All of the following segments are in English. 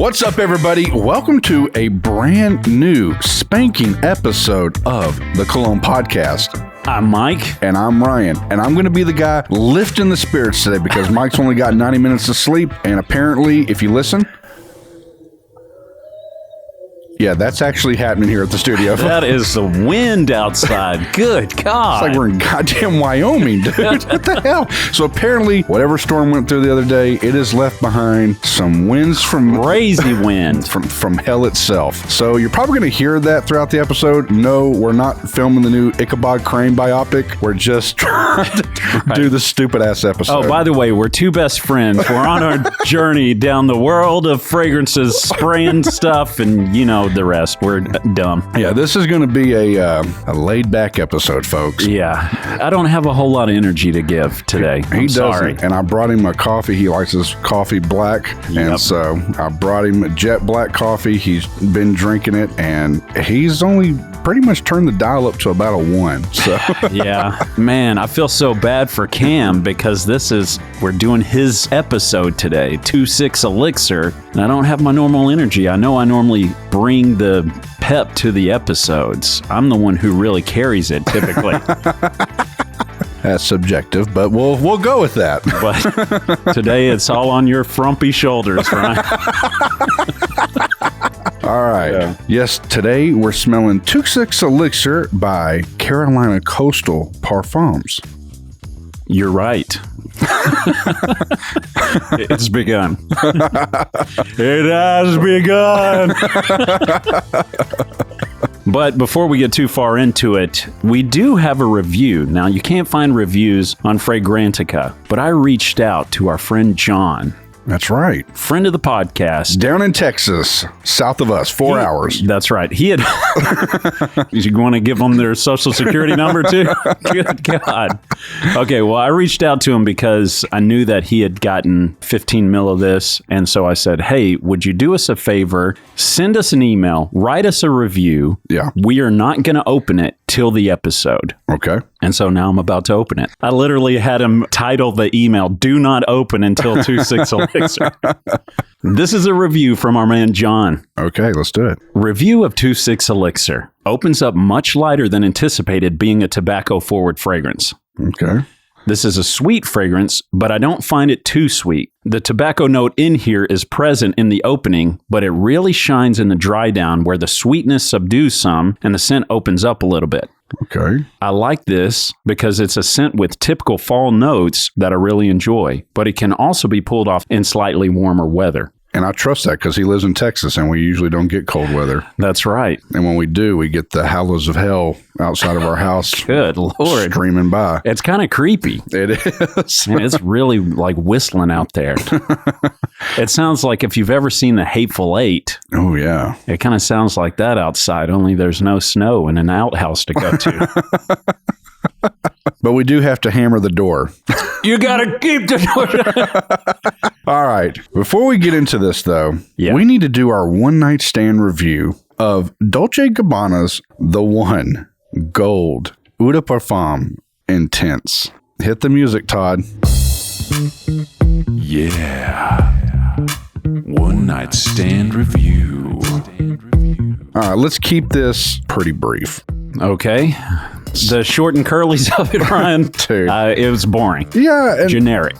What's up, everybody? Welcome to a brand new spanking episode of the Cologne podcast. I'm Mike. And I'm Ryan. And I'm going to be the guy lifting the spirits today because Mike's only got 90 minutes of sleep. And apparently, if you listen... Yeah, that's actually happening here at the studio. That is the wind outside. Good God. It's like we're in goddamn Wyoming, dude. What the hell? So apparently, whatever storm went through the other day, it has left behind some winds from... Crazy wind. From hell itself. So you're probably going to hear that throughout the episode. No, we're not filming the new Ichabod Crane biopic. We're just trying to do the stupid-ass episode. Oh, by the way, we're two best friends. We're on our journey down the world of fragrances, spraying stuff, and, you know, the rest. We're dumb. Yeah, this is going to be a laid-back episode, folks. Yeah. I don't have a whole lot of energy to give today. He doesn't. And I brought him a coffee. He likes his coffee black. Yep. And so I brought him a jet black coffee. He's been drinking it, and he's only pretty much turned the dial up to about a 1. So yeah. Man, I feel so bad for Cam because we're doing his episode today, 2-6 Elixir, and I don't have my normal energy. I know I normally bring the pep to the episodes. I'm the one who really carries it typically. That's subjective, but we'll go with that. But today it's all on your frumpy shoulders, Ryan. All right. Yeah. Yes, today we're smelling 2-6 Elixir by Carolina Coastal Parfums. You're right. It's begun. It has begun. But before we get too far into it, we do have a review. Now, you can't find reviews on Fragrantica, but I reached out to our friend John. That's right. Friend of the podcast. Down in Texas, south of us, 4 hours. That's right. He had... You want to give them their social security number too? Good God. Okay, well, I reached out to him because I knew that he had gotten 15 mil of this. And so I said, hey, would you do us a favor? Send us an email. Write us a review. Yeah. We are not going to open it till the episode. Okay. And so now I'm about to open it. I literally had him title the email, "Do not open until 2-6 Elixir." This is a review from our man John. Okay, let's do it. Review of 2-6 Elixir. Opens up much lighter than anticipated, being a tobacco-forward fragrance. Okay. This is a sweet fragrance, but I don't find it too sweet. The tobacco note in here is present in the opening, but it really shines in the dry down where the sweetness subdues some and the scent opens up a little bit. Okay. I like this because it's a scent with typical fall notes that I really enjoy, but it can also be pulled off in slightly warmer weather. And I trust that because he lives in Texas and we usually don't get cold weather. That's right. And when we do, we get the howlers of hell outside of our house. Good Lord. Streaming by. It's kind of creepy. It is. Man, it's really like whistling out there. It sounds like if you've ever seen The Hateful Eight. Oh, yeah. It kind of sounds like that outside, only there's no snow and an outhouse to go to. But we do have to hammer the door. You gotta keep the door. All right. Before we get into this, though, we need to do our one-night stand review of Dolce & Gabbana's The One Gold Eau de Parfum Intense. Hit the music, Todd. Yeah. One-night stand review. All right. Let's keep this pretty brief. Okay. The short and curlies of it, Ryan. Dude. It was boring. Yeah. Generic.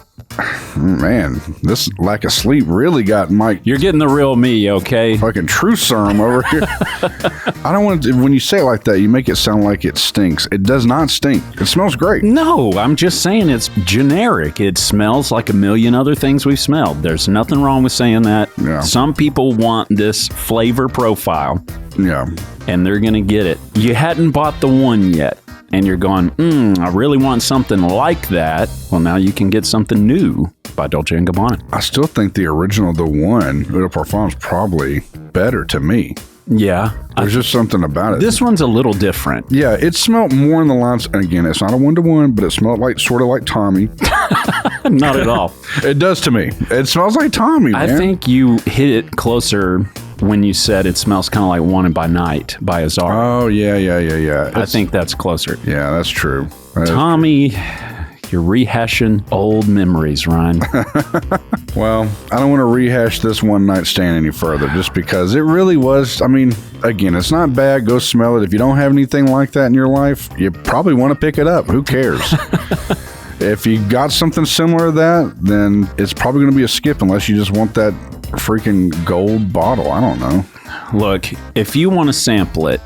Man, this lack of sleep really got Mike. You're getting the real me, okay? Fucking true serum over here. I don't want to, when you say it like that, you make it sound like it stinks. It does not stink. It smells great. No, I'm just saying it's generic. It smells like a million other things we've smelled. There's nothing wrong with saying that. Yeah. Some people want this flavor profile. Yeah. And they're going to get it. You hadn't bought the one yet. And you're going, I really want something like that. Well, now you can get something new by Dolce & Gabbana. I still think the original, The One, Eau de Parfum is probably better to me. Yeah. There's just something about it. This one's a little different. Yeah, it smelled more in the lines, and again, it's not a one-to-one, but it smelled like sort of like Tommy. Not at all. It does to me. It smells like Tommy, man. I think you hit it closer when you said it smells kind of like Wanted by Night by Azar. Oh, yeah. I think that's closer. Yeah, that's true. Tommy, You're rehashing old memories, Ryan. Well, I don't want to rehash this one night stand any further just because it really was. I mean, again, it's not bad. Go smell it. If you don't have anything like that in your life, you probably want to pick it up. Who cares? If you got something similar to that, then it's probably going to be a skip unless you just want that freaking gold bottle. I don't know. Look, if you want to sample it,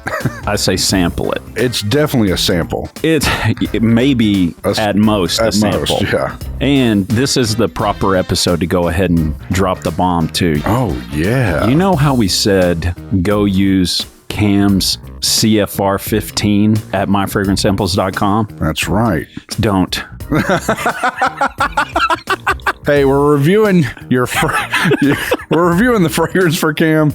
I say sample it. It's definitely a sample. It may be at most a sample. Yeah. And this is the proper episode to go ahead and drop the bomb too. Oh, yeah. You know how we said go use Cam's CFR 15 at myfragrancesamples.com? That's right. Don't. Hey, we're reviewing we're reviewing the fragrance for Cam,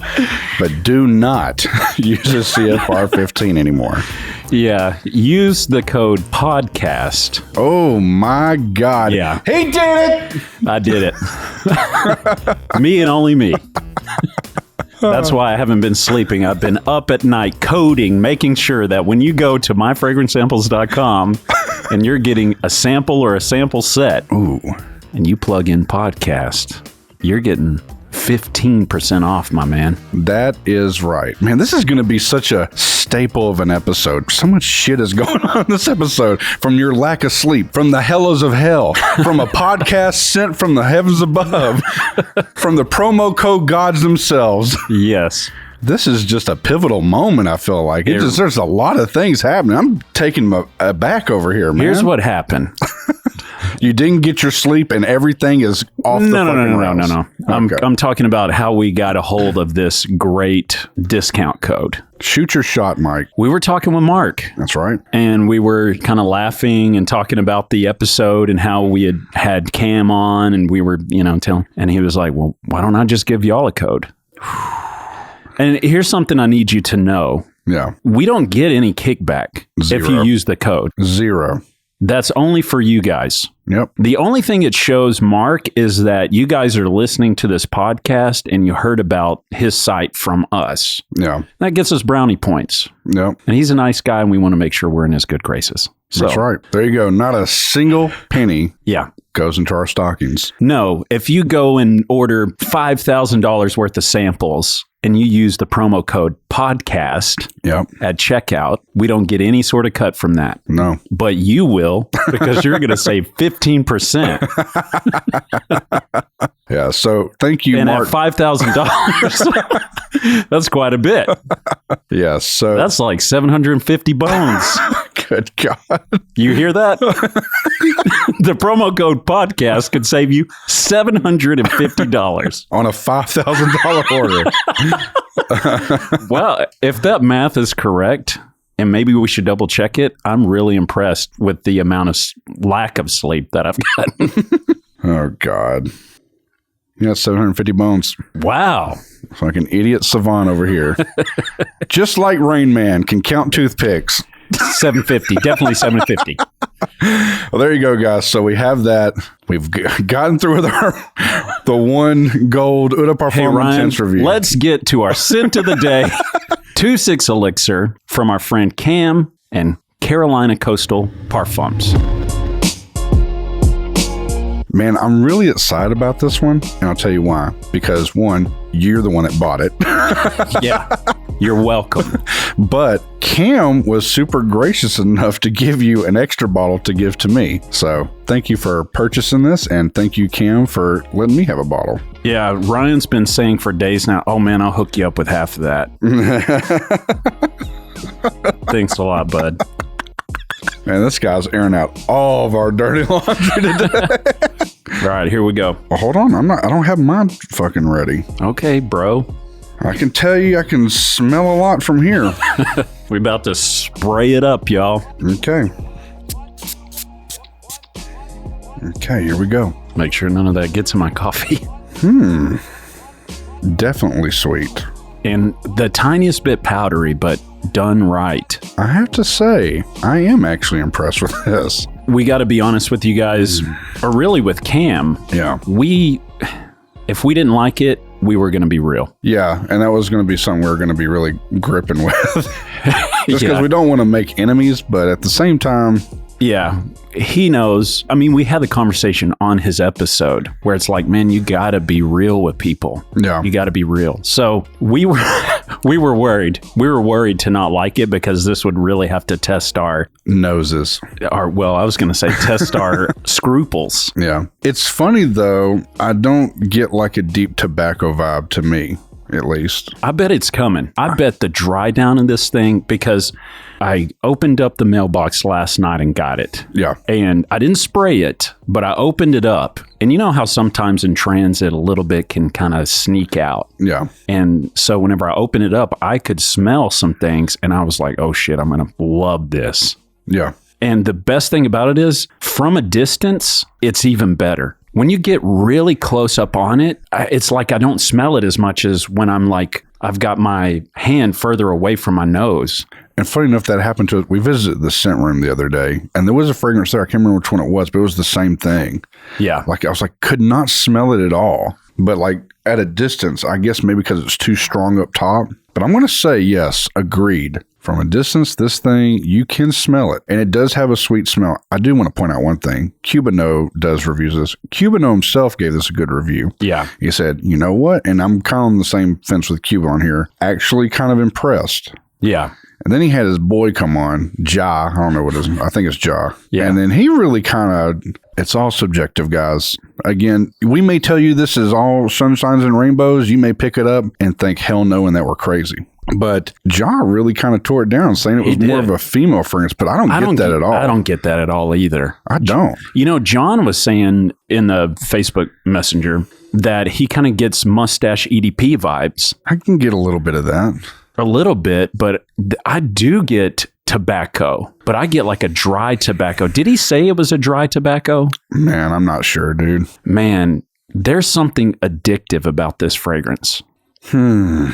but do not use a CFR 15 anymore. Yeah, use the code podcast. Oh my God. Yeah. He did it. I did it. Me and only me. That's why I haven't been sleeping. I've been up at night coding, making sure that when you go to myfragrancesamples.com and you're getting a sample or a sample set, ooh, and you plug in podcast, you're getting 15% off, my man. That is right. Man, this is going to be such a staple of an episode. So much shit is going on in this episode. From your lack of sleep, from the hellos of hell, from a podcast sent from the heavens above, from the promo code gods themselves. Yes. This is just a pivotal moment, I feel like. There's a lot of things happening. I'm taking aback over here, man. Here's what happened. You didn't get your sleep and everything is off the fucking rails. No. Okay. I'm talking about how we got a hold of this great discount code. Shoot your shot, Mike. We were talking with Mark. That's right. And we were kind of laughing and talking about the episode and how we had Cam on, and we were, telling, and he was like, well, why don't I just give y'all a code? And here's something I need you to know. Yeah. We don't get any kickback if you use the code. 0. That's only for you guys. Yep. The only thing it shows, Mark, is that you guys are listening to this podcast and you heard about his site from us. Yeah. That gets us brownie points. Yep. And he's a nice guy and we want to make sure we're in his good graces. So, that's right. There you go. Not a single penny goes into our stockings. No. If you go and order $5,000 worth of samples and you use the promo code podcast at checkout, we don't get any sort of cut from that. No. But you will, because you're going to save 15%. Yeah, so thank you, and Mark. And at $5,000, that's quite a bit. Yeah, so... That's like 750 bones. Good God. You hear that? The promo code podcast could save you $750. On a $5,000 order. Well, if that math is correct, and maybe we should double check it, I'm really impressed with the amount of lack of sleep that I've gotten. Oh, God. You got 750 bones. Wow. Like an idiot savant over here. Just like Rain Man can count toothpicks. 750. Definitely 750. Well, there you go, guys. So we have that. We've gotten through with the one gold Eau de Parfum Intense review. Let's get to our scent of the day. 2.6 Elixir from our friend Cam and Carolina Coastal Parfums. Man, I'm really excited about this one, and I'll tell you why. Because, one, you're the one that bought it. Yeah, you're welcome. But Cam was super gracious enough to give you an extra bottle to give to me. So thank you for purchasing this, and thank you, Cam, for letting me have a bottle. Yeah, Ryan's been saying for days now, oh man, I'll hook you up with half of that. Thanks a lot, bud. Man, this guy's airing out all of our dirty laundry today. All right, here we go. Well, hold on. I don't have mine fucking ready. Okay, bro. I can tell you I can smell a lot from here. We're about to spray it up, y'all. Okay. Okay, here we go. Make sure none of that gets in my coffee. Definitely sweet. And the tiniest bit powdery, but done right. I have to say, I am actually impressed with this. We got to be honest with you guys, or really with Cam. Yeah. If we didn't like it, we were going to be real. Yeah, and that was going to be something we were going to be really gripping with. Just because we don't want to make enemies, but at the same time, Yeah, he knows. I mean, we had the conversation on his episode where it's like, man, you got to be real with people. Yeah. You got to be real. So we were worried. We were worried to not like it because this would really have to test our noses. I was going to say test our scruples. Yeah. It's funny, though. I don't get like a deep tobacco vibe to me, at least. I bet it's coming. I bet the dry down in this thing, because I opened up the mailbox last night and got it. Yeah. And I didn't spray it, but I opened it up. And you know how sometimes in transit a little bit can kind of sneak out. Yeah. And so whenever I opened it up, I could smell some things and I was like, oh shit, I'm going to love this. Yeah. And the best thing about it is from a distance, it's even better. When you get really close up on it, it's like I don't smell it as much as when I'm like, I've got my hand further away from my nose. And funny enough, that happened to us. We visited the scent room the other day, and there was a fragrance there. I can't remember which one it was, but it was the same thing. Yeah. Like, I was like, could not smell it at all. But like at a distance, I guess maybe because it's too strong up top. But I'm going to say, yes, agreed. From a distance, this thing, you can smell it. And it does have a sweet smell. I do want to point out one thing. Cubano does reviews this. Cubano himself gave this a good review. Yeah. He said, you know what? And I'm kind of on the same fence with Cubano here. Actually kind of impressed. Yeah. And then he had his boy come on, Ja. I don't know what it is. I think it's Ja. Yeah. And then he really kind of, it's all subjective, guys. Again, we may tell you this is all sunshines and rainbows. You may pick it up and think, hell no, and that we're crazy. But Ja really kind of tore it down, saying it was more of a female fragrance, but I don't get that at all. I don't get that at all either. I don't. You know, John was saying in the Facebook Messenger that he kind of gets mustache EDP vibes. I can get a little bit of that. A little bit, but I do get tobacco, but I get like a dry tobacco. Did he say it was a dry tobacco? Man, I'm not sure, dude. Man, there's something addictive about this fragrance. I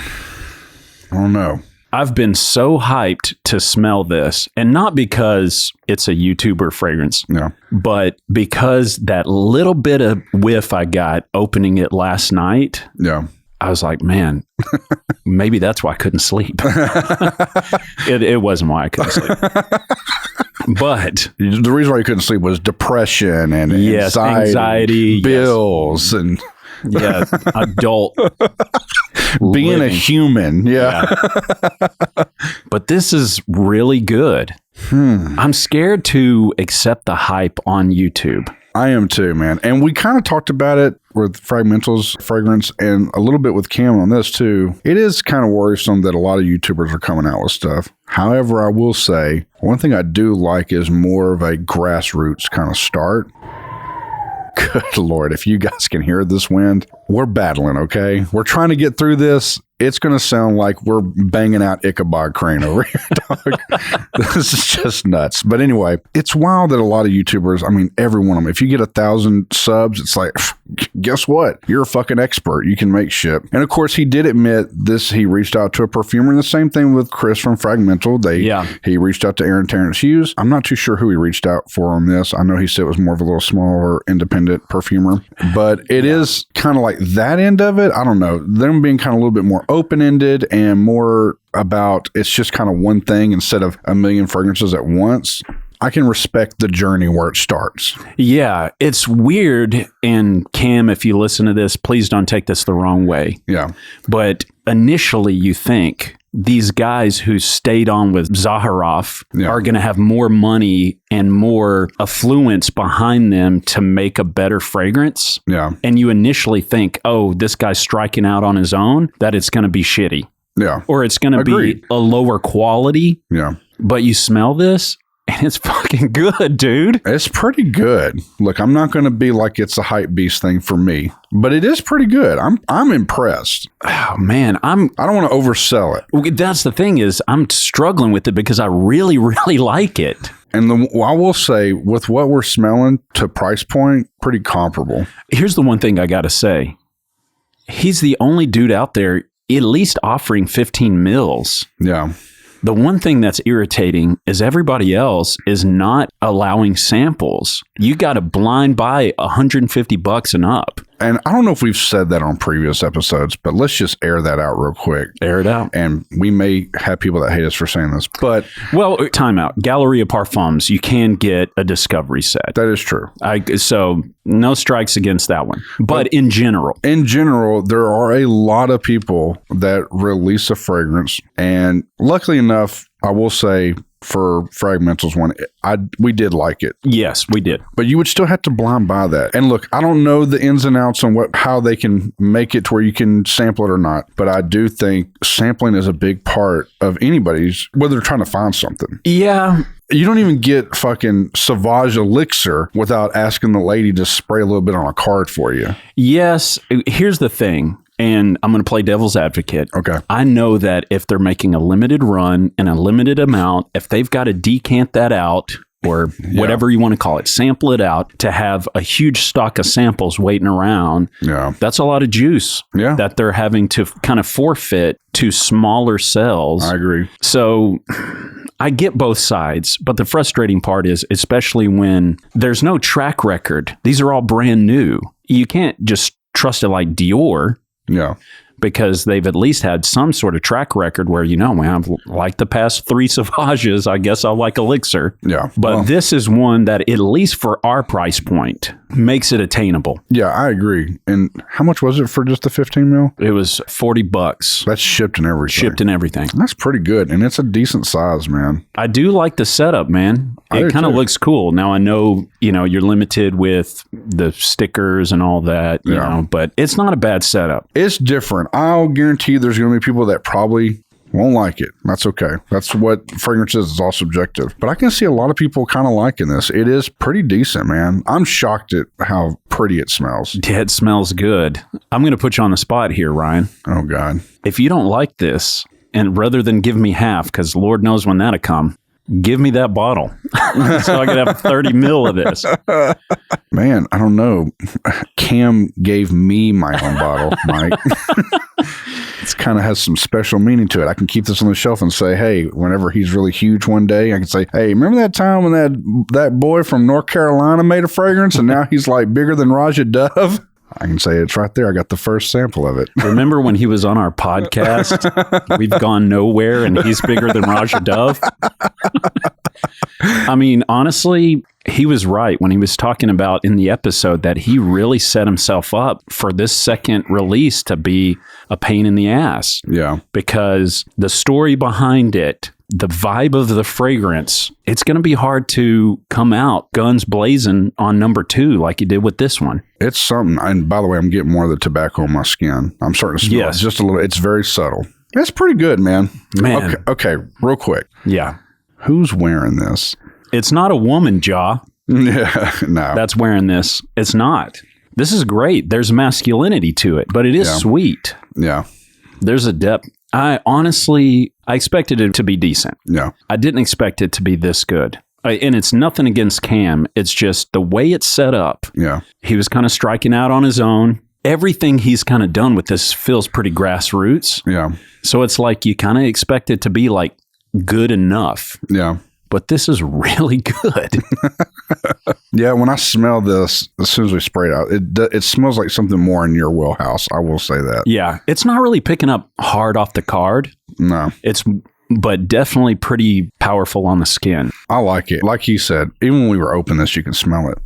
don't know. I've been so hyped to smell this, and not because it's a YouTuber fragrance, but because that little bit of whiff I got opening it last night. Yeah. I was like, man, maybe that's why I couldn't sleep. It wasn't why I couldn't sleep. But the reason why you couldn't sleep was depression and anxiety, bills, and adult being a human. Yeah. But this is really good. I'm scared to accept the hype on YouTube. I am too, man. And we kind of talked about it with Fragmental's fragrance and a little bit with Cam on this too. It is kind of worrisome that a lot of YouTubers are coming out with stuff. However, I will say one thing I do like is more of a grassroots kind of start. Good Lord, if you guys can hear this wind, we're battling, okay? We're trying to get through this. It's going to sound like we're banging out Ichabod Crane over here, dog. This is just nuts. But anyway, it's wild that a lot of YouTubers, I mean, every one of them, if you get 1,000 subs, it's like, guess what? You're a fucking expert. You can make shit. And of course, he did admit this. He reached out to a perfumer. And the same thing with Chris from Fragmental. He reached out to Aaron Terrence Hughes. I'm not too sure who he reached out for on this. I know he said it was more of a little smaller independent perfumer. But it is kind of like that end of it. I don't know. Them being kind of a little bit more open-ended and more about it's just kind of one thing instead of a million fragrances at once. I can respect the journey where it starts. Yeah, it's weird. And Cam, if you listen to this, please don't take this the wrong way. Yeah. But initially you think these guys who stayed on with Zaharoff are going to have more money and more affluence behind them to make a better fragrance. Yeah. And you initially think, oh, this guy's striking out on his own, that it's going to be shitty. Yeah. Or it's going to be a lower quality. Yeah. But you smell this and it's fucking good, dude. It's pretty good. Look, I'm not going to be like it's a hype beast thing for me, but it is pretty good. I'm impressed. Oh man, I don't want to oversell it. That's the thing is I'm struggling with it because I really, really like it. And I will say with what we're smelling to price point, pretty comparable. Here's the one thing I got to say. He's the only dude out there at least offering 15 mils. Yeah. The one thing that's irritating is everybody else is not allowing samples. You got to blind buy $150 and up. And I don't know if we've said that on previous episodes, but let's just air that out real quick. Air it out. And we may have people that hate us for saying this, but... Well, time out. Gallery of Parfums, you can get a discovery set. That is true. So no strikes against that one. But in general. In general, there are a lot of people that release a fragrance. And luckily enough, I will say... for Fragmentals one, we did like it. Yes, we did. But you would still have to blind buy that. And look, I don't know the ins and outs on how they can make it to where you can sample it or not. But I do think sampling is a big part of anybody's, whether they're trying to find something. Yeah. You don't even get fucking Sauvage Elixir without asking the lady to spray a little bit on a card for you. Yes. Here's the thing. And I'm going to play devil's advocate. Okay. I know that if they're making a limited run and a limited amount, if they've got to decant that out or whatever you want to call it, sample it out to have a huge stock of samples waiting around, that's a lot of juice that they're having to kind of forfeit to smaller cells. I agree. So I get both sides, but the frustrating part is, especially when there's no track record, these are all brand new. You can't just trust it like Dior. Yeah. Because they've at least had some sort of track record where, man, I've liked the past 3 Sauvages. I guess I'll like Elixir. Yeah. But this is one that, at least for our price point, makes it attainable. Yeah, I agree. And how much was it for just the 15 mil? It was $40. That's shipped and everything. That's pretty good. And it's a decent size, man. I do like the setup, man. It kind of looks cool. Now, I know, you're limited with the stickers and all that, you know, but it's not a bad setup. It's different. I'll guarantee there's going to be people that probably won't like it. That's okay. That's what fragrance is all subjective. But I can see a lot of people kind of liking this. It is pretty decent, man. I'm shocked at how pretty it smells. Yeah, it smells good. I'm going to put you on the spot here, Ryan. Oh, God. If you don't like this, and rather than give me half, because Lord knows when that'll come, give me that bottle so I could have 30 mil of this. Man, I don't know. Cam gave me my own bottle, Mike. It's kind of has some special meaning to it. I can keep this on the shelf and say, hey, whenever he's really huge one day, I can say, hey, remember that time when that boy from North Carolina made a fragrance and now he's like bigger than Raja Dove? I can say it's right there. I got the first sample of it. Remember when he was on our podcast? We've gone nowhere and he's bigger than Raja Dove. I mean, honestly, he was right when he was talking about in the episode that he really set himself up for this second release to be a pain in the ass. Yeah. Because the story behind it, the vibe of the fragrance, it's going to be hard to come out guns blazing on number 2 like you did with this one. It's something. And by the way, I'm getting more of the tobacco on my skin. I'm starting to smell it just a little. It's very subtle. It's pretty good, man. Okay, real quick. Yeah. Who's wearing this? It's not a woman, Jaw. Yeah, no. That's wearing this. It's not. This is great. There's masculinity to it, but it is sweet. Yeah. There's a depth. I expected it to be decent. Yeah. I didn't expect it to be this good. And it's nothing against Cam. It's just the way it's set up. Yeah. He was kind of striking out on his own. Everything he's kind of done with this feels pretty grassroots. Yeah. So it's like you kind of expect it to be like good enough. Yeah. But this is really good. Yeah, when I smell this, as soon as we spray it out, it smells like something more in your wheelhouse. I will say that. Yeah, it's not really picking up hard off the card. No. But definitely pretty powerful on the skin. I like it. Like he said, even when we were open this, you can smell it.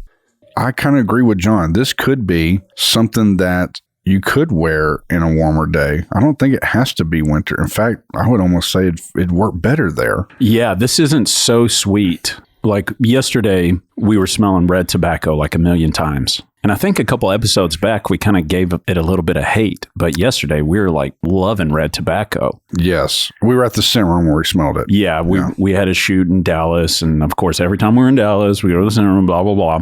I kind of agree with John. This could be something that you could wear in a warmer day. I don't think it has to be winter. In fact, I would almost say it'd work better there. Yeah, this isn't so sweet. Like yesterday, we were smelling red tobacco like a million times. And I think a couple episodes back, we kind of gave it a little bit of hate. But yesterday, we were like loving red tobacco. Yes. We were at the scent room where we smelled it. Yeah, we had a shoot in Dallas. And of course, every time we're in Dallas, we go to the scent room, blah, blah, blah.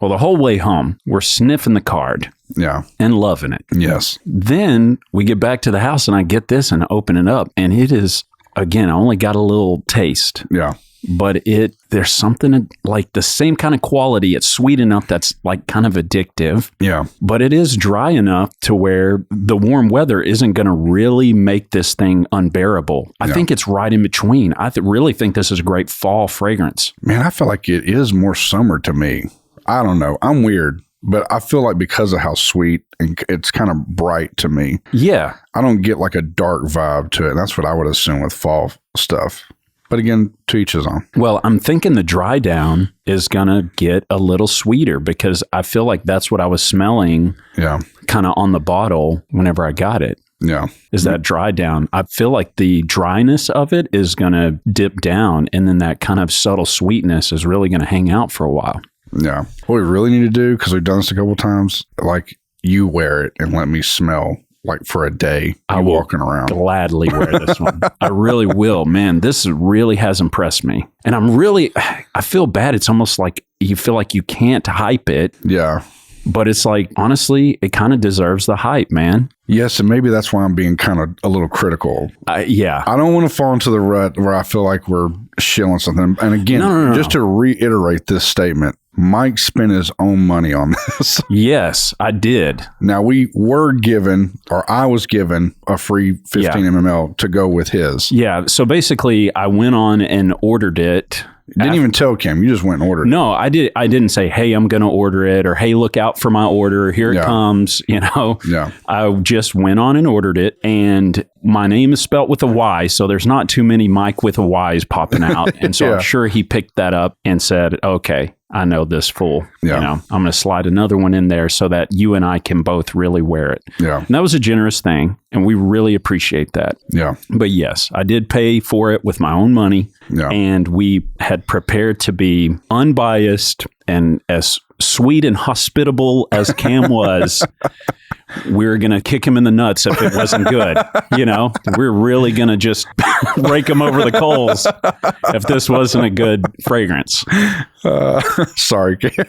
Well, the whole way home, we're sniffing the card. Yeah. And loving it. Yes. Then we get back to the house and I get this and open it up. And it is, again, I only got a little taste. Yeah. But there's something like the same kind of quality. It's sweet enough that's like kind of addictive. Yeah. But it is dry enough to where the warm weather isn't going to really make this thing unbearable. I think it's right in between. I really think this is a great fall fragrance. Man, I feel like it is more summer to me. I don't know. I'm weird. But I feel like because of how sweet and it's kind of bright to me. Yeah. I don't get like a dark vibe to it. That's what I would assume with fall stuff. But again, to each his own. Well, I'm thinking the dry down is going to get a little sweeter because I feel like that's what I was smelling kind of on the bottle whenever I got it. Yeah. Is that dry down. I feel like the dryness of it is going to dip down, and then that kind of subtle sweetness is really going to hang out for a while. Yeah. What we really need to do, because we've done this a couple of times, like you wear it and let me smell like for a day. I will walking around. Gladly wear this one. I really will. Man, this really has impressed me. And I feel bad. It's almost like you feel like you can't hype it. Yeah. But it's like, honestly, it kind of deserves the hype, man. Yes, and maybe that's why I'm being kind of a little critical. Yeah. I don't want to fall into the rut where I feel like we're shilling something. And again, just to reiterate this statement, Mike spent his own money on this. Yes, I did. Now, we were given, or I was given, a free 15 ml to go with his. Yeah, so basically, I went on and ordered it. Didn't even tell Kim. You just went and ordered it. No, I did. I didn't say, hey, I'm going to order it, or hey, look out for my order. Here it comes. Yeah. I just went on and ordered it, and my name is spelt with a Y, so there's not too many Mike with a Y's popping out. And so I'm sure he picked that up and said, okay, I know this fool. I'm going to slide another one in there so that you and I can both really wear it. Yeah. And that was a generous thing, and we really appreciate that. Yeah. But yes, I did pay for it with my own money. Yeah. And we had prepared to be unbiased and as sweet and hospitable as Cam was. We were going to kick him in the nuts if it wasn't good. We're really going to just rake him over the coals if this wasn't a good fragrance. Sorry, Cam.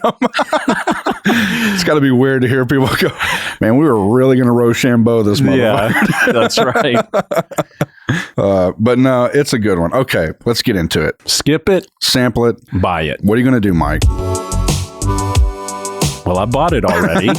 It's got to be weird to hear people go, man, we were really going to Rochambeau this motherfucker. Yeah, that's right. But no, it's a good one. Okay, let's get into it. Skip it. Sample it. Buy it. What are you going to do, Mike? Well, I bought it already.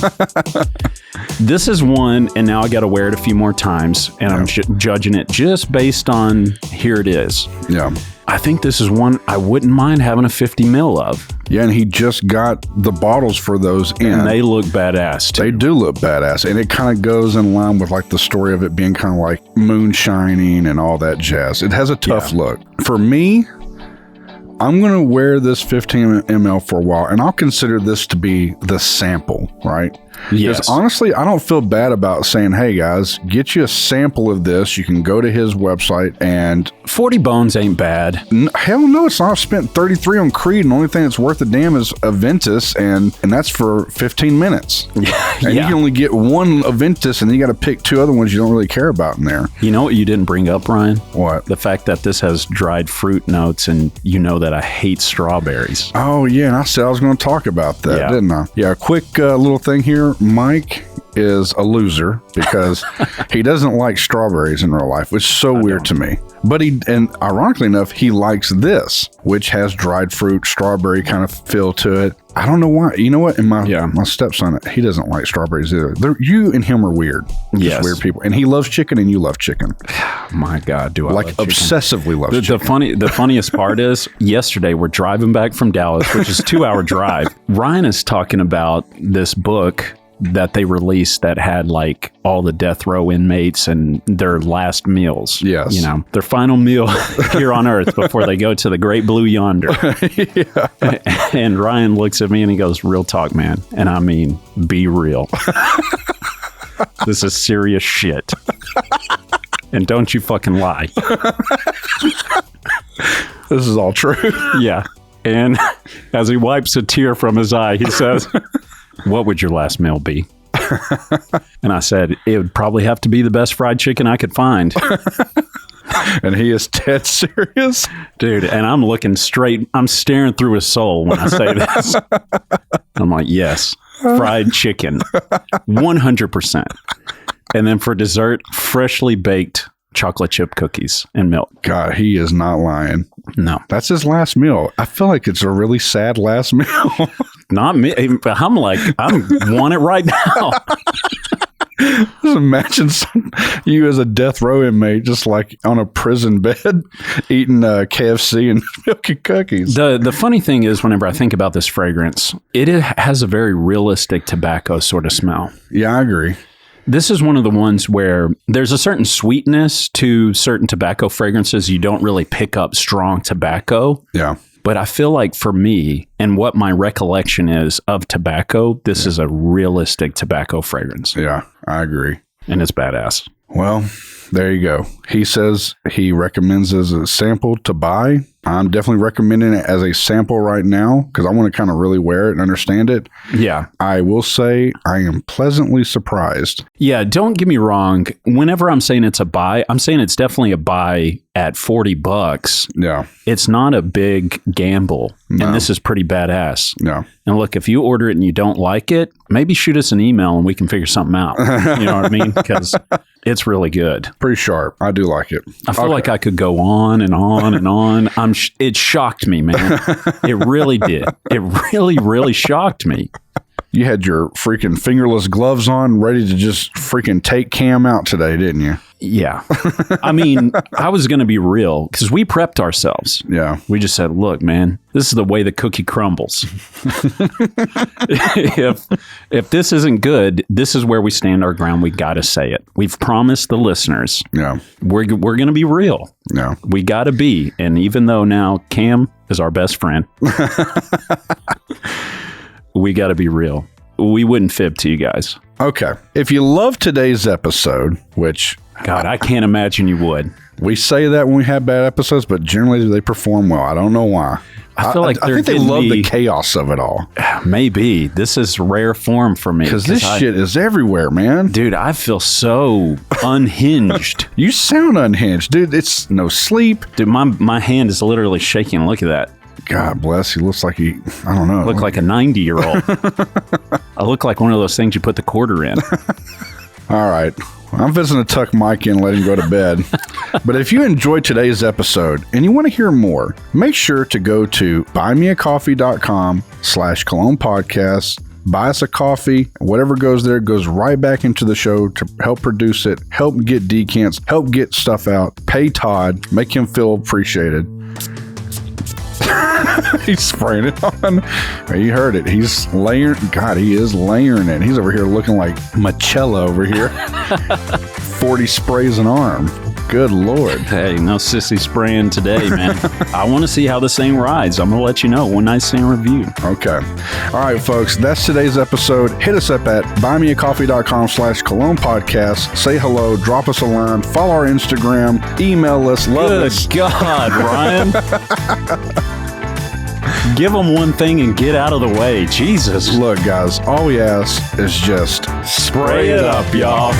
This is one, and now I got to wear it a few more times, and I'm judging it just based on here it is. Yeah. I think this is one I wouldn't mind having a 50 mil of. Yeah, and he just got the bottles for those in. And they look badass, too. They do look badass, and it kind of goes in line with like the story of it being kind of like moonshining and all that jazz. It has a tough look. For me, I'm going to wear this 15 ml for a while, and I'll consider this to be the sample, right? Yes. Because honestly, I don't feel bad about saying, hey, guys, get you a sample of this. You can go to his website and... 40 bones ain't bad. Hell no, it's not. I've spent 33 on Creed, and the only thing that's worth a damn is Aventus, and that's for 15 minutes. And you can only get one Aventus, and then you got to pick two other ones you don't really care about in there. You know what you didn't bring up, Ryan? What? The fact that this has dried fruit notes, and you know that I hate strawberries. Oh, yeah, and I said I was going to talk about that, didn't I? Yeah, a quick little thing here. Mike is a loser because he doesn't like strawberries in real life, which is so weird to me. But and ironically enough, he likes this, which has dried fruit, strawberry kind of feel to it. I don't know why. You know what? And my stepson, he doesn't like strawberries either. You and him are weird. Just weird people. And he loves chicken, and you love chicken. My God, do I like love obsessively love chicken. The funniest part is yesterday we're driving back from Dallas, which is a 2-hour drive. Ryan is talking about this book that they released that had like all the death row inmates and their last meals. Yes. Their final meal here on earth before they go to the great blue yonder. And Ryan looks at me and he goes, real talk, man. And I mean, be real. This is serious shit. And don't you fucking lie. This is all true. Yeah. And as he wipes a tear from his eye, he says, what would your last meal be? And I said, it would probably have to be the best fried chicken I could find. And he is dead serious. Dude, and I'm looking straight, I'm staring through his soul when I say this. I'm like, yes, fried chicken, 100%. And then for dessert, freshly baked chocolate chip cookies and milk. God, he is not lying. No. That's his last meal. I feel like it's a really sad last meal. Not me. I'm like, I want it right now. Just imagine you as a death row inmate, just like on a prison bed, eating KFC and milky cookies. The funny thing is, whenever I think about this fragrance, it has a very realistic tobacco sort of smell. Yeah, I agree. This is one of the ones where there's a certain sweetness to certain tobacco fragrances. You don't really pick up strong tobacco. Yeah. But I feel like for me, and what my recollection is of tobacco, this is a realistic tobacco fragrance. Yeah, I agree. And it's badass. Well, there you go. He says he recommends as a sample to buy. I'm definitely recommending it as a sample right now because I want to kind of really wear it and understand it. Yeah. I will say I am pleasantly surprised. Yeah, don't get me wrong. Whenever I'm saying it's a buy, I'm saying it's definitely a buy at $40. Yeah. It's not a big gamble. No. And this is pretty badass. Yeah. And look, if you order it and you don't like it, maybe shoot us an email and we can figure something out. You know what I mean? Because it's really good. Pretty sharp. I do like it. I feel like I could go on and on and on. It shocked me, man. It really did. It really, really shocked me. You had your freaking fingerless gloves on, ready to just freaking take Cam out today, didn't you? Yeah. I mean, I was going to be real because we prepped ourselves. Yeah. We just said, look, man, this is the way the cookie crumbles. If this isn't good, this is where we stand our ground. We got to say it. We've promised the listeners. Yeah. We're going to be real. Yeah. We got to be. And even though now Cam is our best friend, we got to be real. We wouldn't fib to you guys. Okay. If you love today's episode, which... God, I can't imagine you would. We say that when we have bad episodes, but generally they perform well. I don't know why. I feel like I think they love the chaos of it all. Maybe. This is rare form for me. Because this shit is everywhere, man. Dude, I feel so unhinged. You sound unhinged. Dude, it's no sleep. Dude, my hand is literally shaking. Look at that. God bless. He looks like I don't know. Look like a 90-year-old. I look like one of those things you put the quarter in. All right. I'm visiting to tuck Mike in and let him go to bed. But if you enjoyed today's episode and you want to hear more, make sure to go to buymeacoffee.com/Cologne podcast. Buy us a coffee. Whatever goes there goes right back into the show to help produce it, help get decants, help get stuff out, pay Todd, make him feel appreciated. He's spraying it on. You heard it. He's layering. God, he is layering it. He's over here looking like Machella over here. 40 sprays an arm. Good Lord. Hey, no sissy spraying today, man. I want to see how this thing rides. I'm going to let you know. One night stand review. Okay. All right, folks. That's today's episode. Hit us up at buymeacoffee.com/Cologne podcast. Say hello. Drop us a line. Follow our Instagram. Email us. Love us. Good God, Ryan. Give them one thing and get out of the way. Jesus. Look, guys, all we ask is just spray it up, y'all.